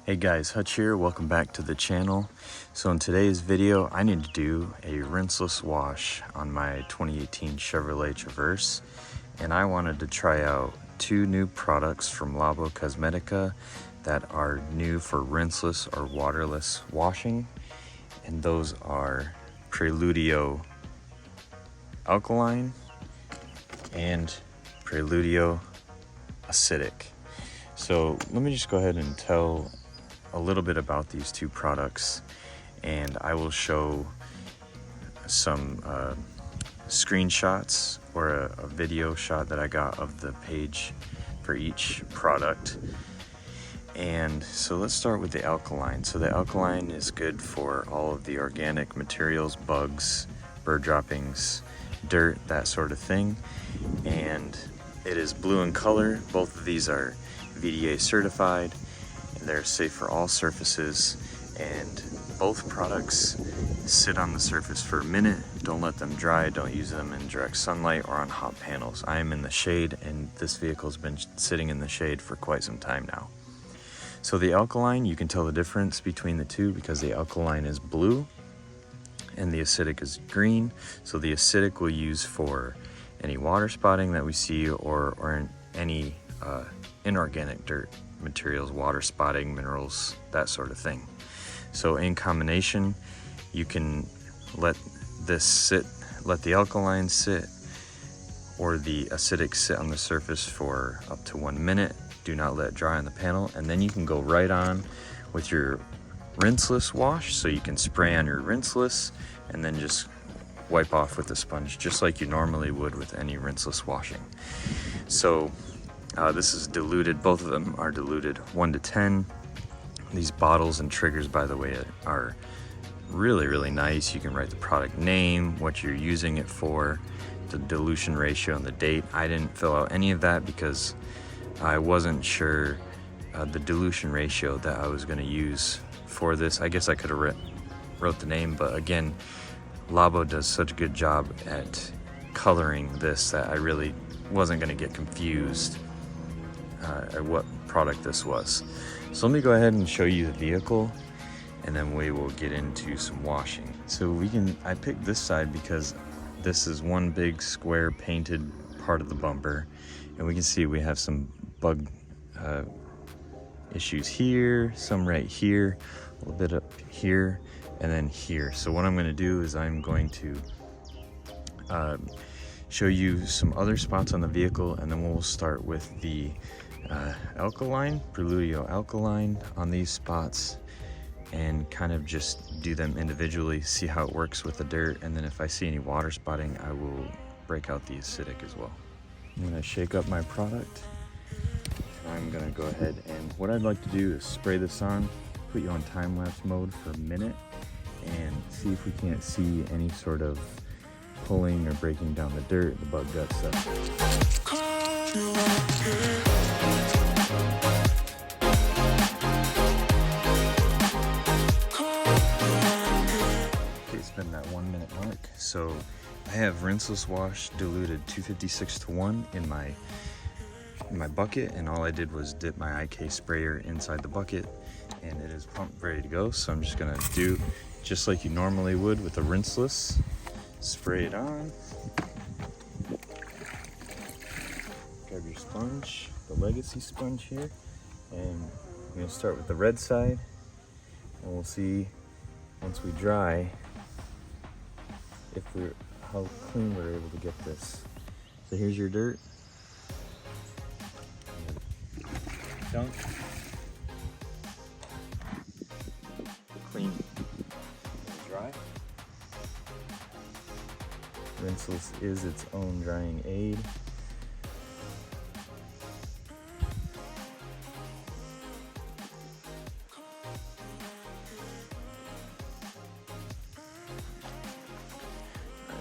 Hey guys, Hutch here. Welcome back to the channel. So in today's video, I need to do a rinseless wash on my 2018 Chevrolet Traverse. And I wanted to try out two new products from Labocosmetica that are new for rinseless or waterless washing. And those are Preludio Alkaline and Preludio Acidic. So let me just go ahead and tell a little bit about these two products, and I will show some screenshots or a video shot that I got of the page for each product. And so let's start with the Alkaline. So the Alkaline is good for all of the organic materials, bugs, bird droppings, dirt, that sort of thing. And it is blue in color. Both of these are VDA certified. They're safe for all surfaces, and both products sit on the surface for a minute. Don't let them dry. Don't use them in direct sunlight or on hot panels. I am in the shade, and this vehicle's been sitting in the shade for quite some time now. So the Alkaline, you can tell the difference between the two because the Alkaline is blue and the Acidic is green. So the Acidic we'll use for any water spotting that we see or any inorganic dirt materials, water spotting, minerals, that sort of thing. So in combination, you can let this sit, let the Alkaline sit or the Acidic sit on the surface for up to 1 minute. Do not let it dry on the panel, and then you can go right on with your rinseless wash. So you can spray on your rinseless and then just wipe off with the sponge just like you normally would with any rinseless washing. So this is diluted. Both of them are diluted 1 to 10. These bottles and triggers, by the way, are really nice. You can write the product name, what you're using it for, the dilution ratio, and the date. I didn't fill out any of that because I wasn't sure the dilution ratio that I was going to use for this. I guess I could have wrote the name, but again, Labo does such a good job at coloring this that I really wasn't going to get confused at what product this was. So let me go ahead and show you the vehicle, and then we will get into some washing. So I picked this side because this is one big square painted part of the bumper, and we can see we have some bug issues here, some right here, a little bit up here, and then here. So what I'm going to do is I'm going to show you some other spots on the vehicle, and then we'll start with the Alkaline, Preludio Alkaline on these spots, and kind of just do them individually, see how it works with the dirt, and then if I see any water spotting, I will break out the Acidic as well. I'm going to shake up my product. I'm going to go ahead, and what I'd like to do is spray this on, put you on time-lapse mode for a minute, and see if we can't see any sort of pulling or breaking down the dirt, the bug gut stuff. Okay, it's been that 1 minute mark. So I have rinseless wash diluted 256 to 1 in my bucket, and all I did was dip my IK sprayer inside the bucket, and it is pumped ready to go. So I'm just gonna do just like you normally would with a rinseless. Spray it on. Grab your sponge, the Legacy sponge here, and I'm going to start with the red side, and we'll see once we dry how clean we're able to get this. So here's your dirt. Dunk. Clean. Dry. Rinseless is its own drying aid.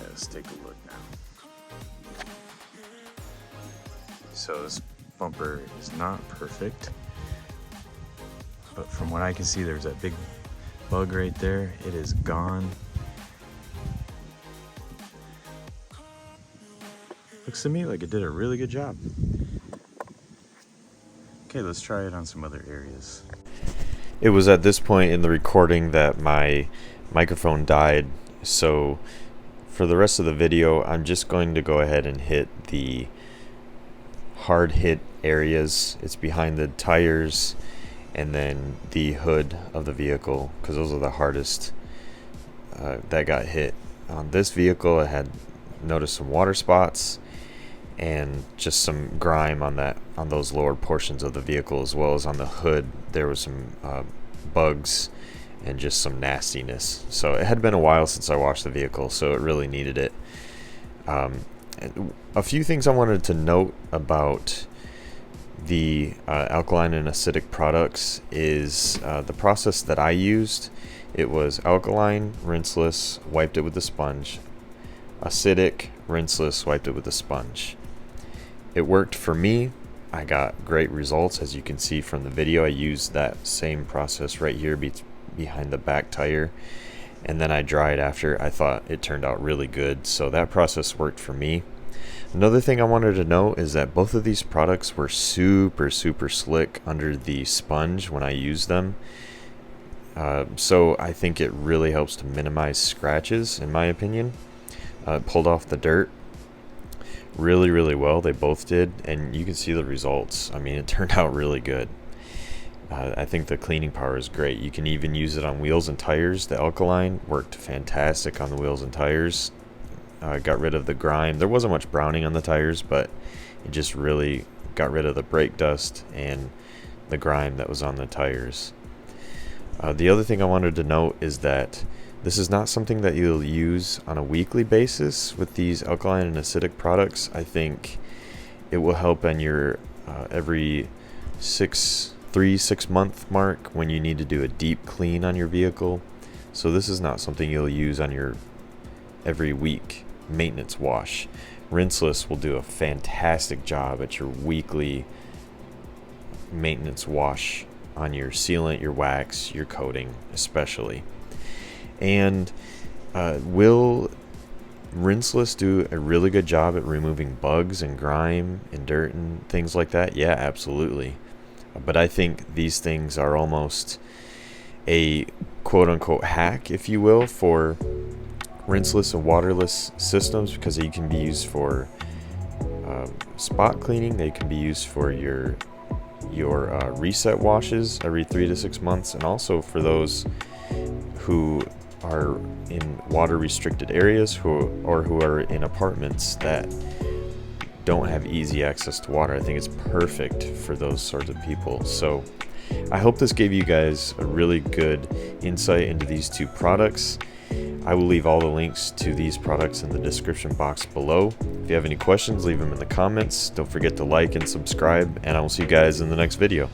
Let's take a look now. So this bumper is not perfect, but from what I can see, there's that big bug right there. It is gone. Looks to me like it did a really good job. Okay, let's try it on some other areas. It was at this point in the recording that my microphone died, so for the rest of the video I'm just going to go ahead and hit the hard hit areas. It's behind the tires and then the hood of the vehicle, because those are the hardest that got hit. On this vehicle I had noticed some water spots and just some grime on those lower portions of the vehicle, as well as on the hood there was some bugs and just some nastiness. So it had been a while since I washed the vehicle, so it really needed it. A few things I wanted to note about the alkaline and acidic products is the process that I used. It was alkaline, rinseless, wiped it with a sponge. Acidic, rinseless, wiped it with a sponge. It worked for me. I got great results, as you can see from the video. I used that same process right here behind the back tire, and then I dried after. I thought it turned out really good, so that process worked for me. Another thing I wanted to note is that both of these products were super slick under the sponge when I used them. So I think it really helps to minimize scratches, in my opinion. It pulled off the dirt really well. They both did, and you can see the results. I mean, it turned out really good. I think the cleaning power is great. You can even use it on wheels and tires. The alkaline worked fantastic on the wheels and tires. Got rid of the grime. There wasn't much browning on the tires, but it just really got rid of the brake dust and the grime that was on the tires. The other thing I wanted to note is that this is not something that you'll use on a weekly basis with these alkaline and acidic products. I think it will help on your every 6 month mark when you need to do a deep clean on your vehicle. So this is not something you'll use on your every week maintenance wash. Rinseless will do a fantastic job at your weekly maintenance wash on your sealant, your wax, your coating especially. And will rinseless do a really good job at removing bugs and grime and dirt and things like that? Yeah, absolutely. But I think these things are almost a quote-unquote hack, if you will, for rinseless and waterless systems, because they can be used for spot cleaning. They can be used for your reset washes every 3 to 6 months, and also for those who are in water restricted areas who are in apartments that don't have easy access to water. I think it's perfect for those sorts of people. So I hope this gave you guys a really good insight into these two products. I will leave all the links to these products in the description box below. If you have any questions, leave them in the comments. Don't forget to like and subscribe, and I will see you guys in the next video.